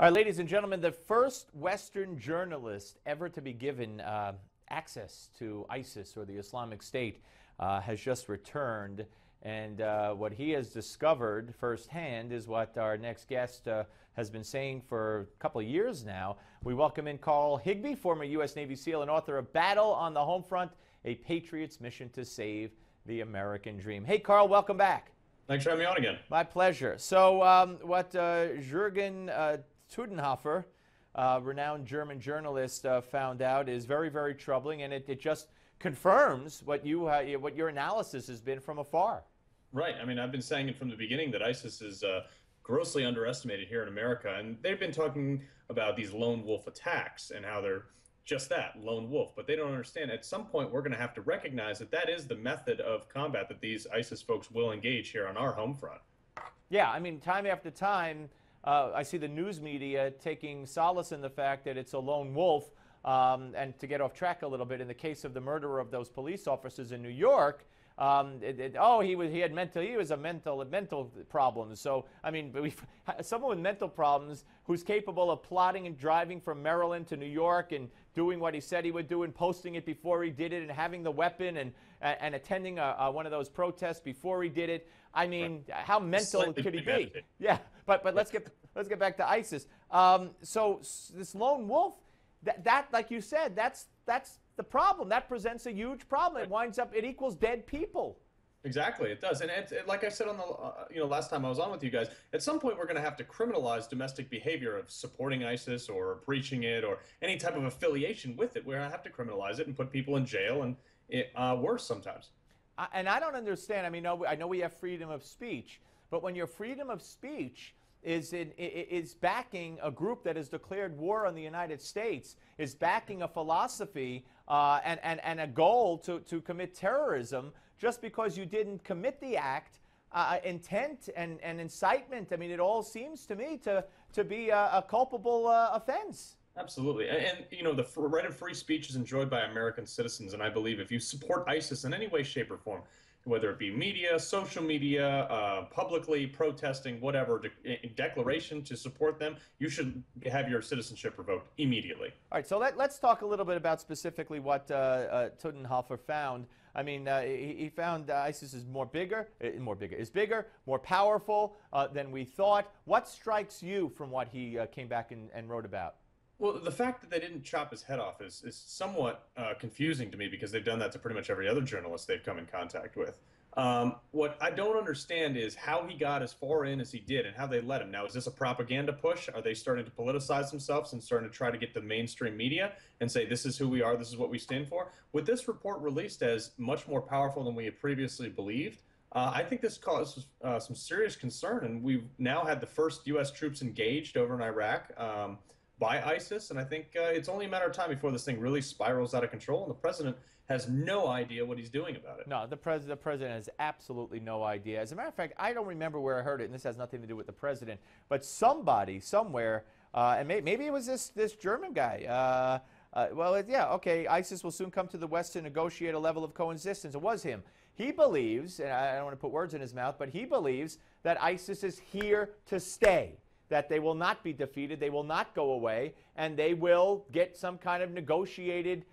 All right, ladies and gentlemen, the first Western journalist ever to be given access to ISIS or the Islamic State has just returned. And what he has discovered firsthand is what our next guest has been saying for a couple of years now. We welcome in Carl Higbie, former U.S. Navy SEAL and author of Battle on the Home Front, a Patriot's Mission to Save the American Dream. Hey, Carl, welcome back. Thanks for having me on again. My pleasure. So what Jürgen Tudenhofer, renowned German journalist, found out is very, very troubling, and it just confirms what your analysis has been from afar. Right. I mean, I've been saying it from the beginning that ISIS is grossly underestimated here in America, and they've been talking about these lone wolf attacks and how they're just that, lone wolf. But they don't understand. At some point, we're going to have to recognize that that is the method of combat that these ISIS folks will engage here on our home front. Yeah, I mean, time after time, I see the news media taking solace in the fact that it's a lone wolf. And to get off track a little bit, in the case of the murder of those police officers in New York, he had mental problems. So I mean, someone with mental problems who's capable of plotting and driving from Maryland to New York and doing what he said he would do and posting it before he did it and having the weapon and attending one of those protests before he did it. I mean, how mental could he be? Yeah, but let's get back to ISIS. So this lone wolf, that like you said, that's the problem. That presents a huge problem. It winds up, it equals dead people. Exactly, it does. And like I said on the last time I was on with you guys, at some point we're going to have to criminalize domestic behavior of supporting ISIS or preaching it or any type of affiliation with it. We're going to have to criminalize it and put people in jail and worse sometimes. And I don't understand. I mean, I know we have freedom of speech, but when your freedom of speech is backing a group that has declared war on the United States, is backing a philosophy and a goal to commit terrorism, just because you didn't commit the act, intent and incitement, I mean, it all seems to me to be a culpable offense. Absolutely. And you know, the right of free speech is enjoyed by American citizens, and I believe if you support ISIS in any way, shape, or form, whether it be media, social media, publicly protesting, whatever, declaration to support them, you should have your citizenship revoked immediately. All right, so let's talk a little bit about specifically what Tudenhofer found. I mean, he found ISIS is bigger, more powerful than we thought. What strikes you from what he came back and wrote about? Well, the fact that they didn't chop his head off is somewhat confusing to me, because they've done that to pretty much every other journalist they've come in contact with. What I don't understand is how he got as far in as he did and how they let him. Now, is this a propaganda push? Are they starting to politicize themselves and starting to try to get the mainstream media and say, this is who we are, this is what we stand for? With this report released as much more powerful than we had previously believed, I think this causes some serious concern, and we've now had the first U.S. troops engaged over in Iraq by ISIS, and I think it's only a matter of time before this thing really spirals out of control, and the president has no idea what he's doing about it. No, the president has absolutely no idea. As a matter of fact, I don't remember where I heard it, and this has nothing to do with the president, but somebody somewhere, and maybe it was this German guy. Yeah, okay, ISIS will soon come to the West to negotiate a level of coexistence. It was him. He believes, and I don't want to put words in his mouth, but he believes that ISIS is here to stay, that they will not be defeated, they will not go away, and they will get some kind of negotiated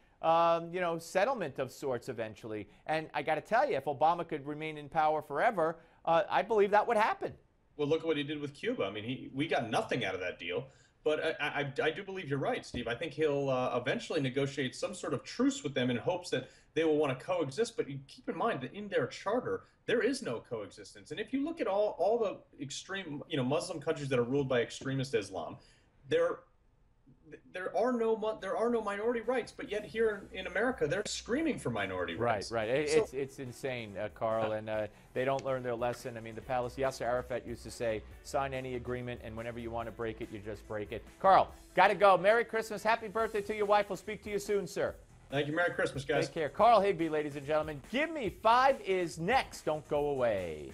settlement of sorts eventually. And I got to tell you, if Obama could remain in power forever, I believe that would happen. Well, look at what he did with Cuba. I mean, we got nothing out of that deal. But I do believe you're right, Steve. I think he'll eventually negotiate some sort of truce with them in hopes that they will want to coexist. But you keep in mind that in their charter, there is no coexistence. And if you look at all the extreme, Muslim countries that are ruled by extremist Islam, there are no minority rights. But yet here in America, they're screaming for minority rights. Right. It's insane, Carl, and they don't learn their lesson. I mean, Yasser Arafat used to say, sign any agreement, and whenever you want to break it, you just break it. Carl, got to go. Merry Christmas. Happy birthday to your wife. We'll speak to you soon, sir. Thank you. Merry Christmas, guys. Take care. Carl Higbie, ladies and gentlemen. Give Me 5 is next. Don't go away.